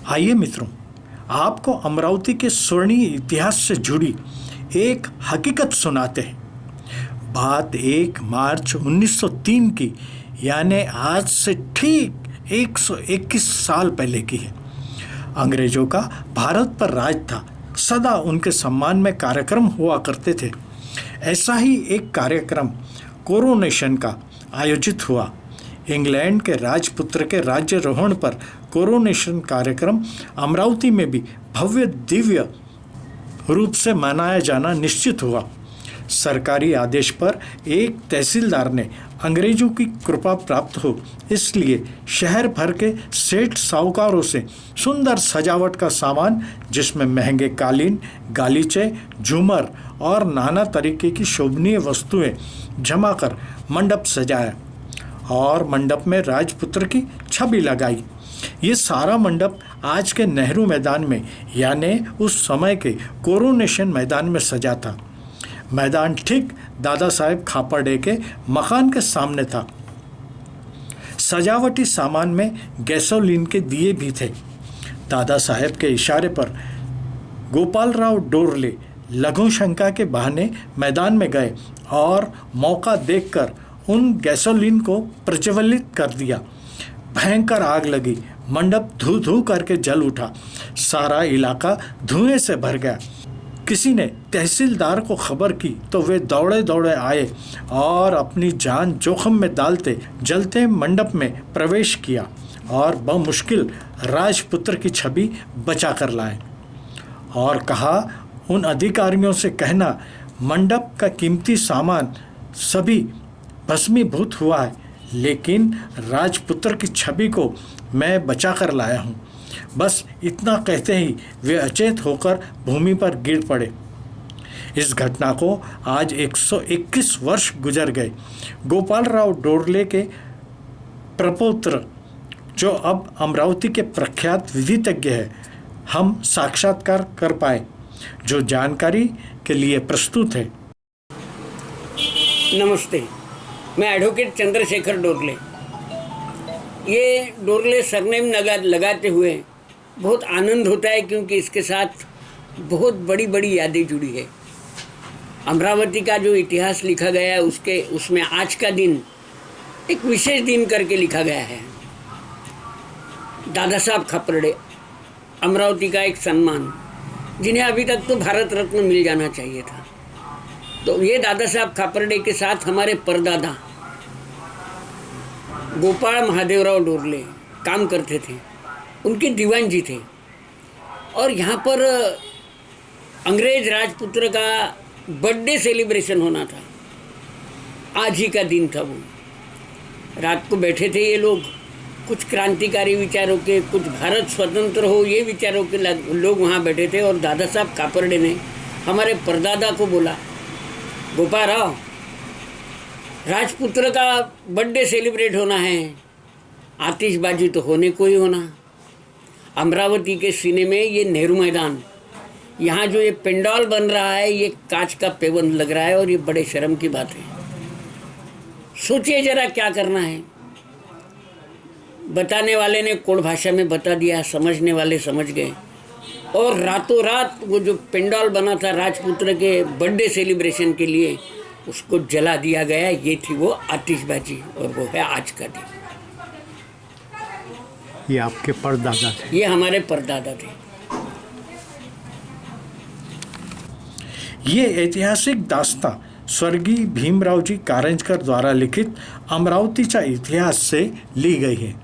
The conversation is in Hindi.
आइए मित्रों, आपको अमरावती के स्वर्णीय इतिहास से जुड़ी एक हकीकत सुनाते हैं। बात 1 मार्च 1903 की, यानी आज से ठीक 121 साल पहले की है। अंग्रेजों का भारत पर राज था। सदा उनके सम्मान में कार्यक्रम हुआ करते थे। ऐसा ही एक कार्यक्रम कोरोनेशन का आयोजित हुआ। इंग्लैंड के राजपुत्र के राज्यारोहण पर कोरोनेशन कार्यक्रम अमरावती में भी भव्य दिव्य रूप से मनाया जाना निश्चित हुआ। सरकारी आदेश पर एक तहसीलदार ने अंग्रेजों की कृपा प्राप्त हो, इसलिए शहर भर के सेठ साहूकारों से सुंदर सजावट का सामान, जिसमें महंगे कालीन, गालीचे, झूमर और नाना तरीके की शोभनीय वस्तुएं जमा कर मंडप सजाया और मंडप में राजपुत्र की छवि लगाई। ये सारा मंडप आज के नेहरू मैदान में, यानी उस समय के कोरोनेशन मैदान में सजा था। मैदान ठीक दादा साहेब खापर्डे के मकान के सामने था। सजावटी सामान में गैसोलीन के दिए भी थे। दादा साहेब के इशारे पर गोपालराव डोरले लघु शंका के बहाने मैदान में गए और मौका देखकर उन गैसोलीन को प्रज्वलित कर दिया। भयंकर आग लगी। मंडप धू धू करके जल उठा। सारा इलाका धुएं से भर गया। किसी ने तहसीलदार को खबर की तो वे दौड़े दौड़े आए और अपनी जान जोखिम में डालते जलते मंडप में प्रवेश किया और बमुश्किल राजपुत्र की छवि बचा कर लाए और कहा, उन अधिकारियों से कहना मंडप का कीमती सामान सभी भस्मीभूत हुआ है, लेकिन राजपुत्र की छवि को मैं बचा कर लाया हूँ। बस इतना कहते ही वे अचेत होकर भूमि पर गिर पड़े। इस घटना को आज 121 वर्ष गुजर गए। गोपालराव डोरले के प्रपौत्र, जो अब अमरावती के प्रख्यात विधिज्ञ है, हम साक्षात्कार कर पाए, जो जानकारी के लिए प्रस्तुत है। नमस्ते, मैं एडवोकेट चंद्रशेखर डोरले। ये डोरले सरनेम लगाते हुए बहुत आनंद होता है, क्योंकि इसके साथ बहुत बड़ी बड़ी यादें जुड़ी है। अमरावती का जो इतिहास लिखा गया है उसमें आज का दिन एक विशेष दिन करके लिखा गया है। दादा साहब खापर्डे, अमरावती का एक सम्मान, जिन्हें अभी तक तो भारत रत्न मिल जाना चाहिए था। तो ये दादा साहब खापर्डे के साथ हमारे परदादा गोपाल महादेवराव डोरले काम करते थे। उनके दीवान जी थे और यहाँ पर अंग्रेज राजपुत्र का बर्थडे सेलिब्रेशन होना था। आज ही का दिन था वो। रात को बैठे थे ये लोग, कुछ क्रांतिकारी विचारों के, कुछ भारत स्वतंत्र हो ये विचारों के लोग वहाँ बैठे थे। और दादा साहब खापर्डे ने हमारे परदादा को बोला, गोपाल राव, राजपुत्र का बर्थडे सेलिब्रेट होना है, आतिशबाजी तो होने को ही होना। अमरावती के सीने में ये नेहरू मैदान, यहाँ जो ये पंडाल बन रहा है, ये कांच का पेवन लग रहा है और ये बड़े शर्म की बात है। सोचिए जरा क्या करना है। बताने वाले ने कोड भाषा में बता दिया, समझने वाले समझ गए और रातों रात वो जो पंडाल बना था राजपुत्र के बर्थडे सेलिब्रेशन के लिए, उसको जला दिया गया। ये थी वो आतिशबाजी और वो है आज का दिन। ये आपके परदादा थे? ये हमारे परदादा थे। ये ऐतिहासिक दास्तां स्वर्गीय भीमराव जी कारंजकर द्वारा लिखित अमरावतीचा इतिहास से ली गई है।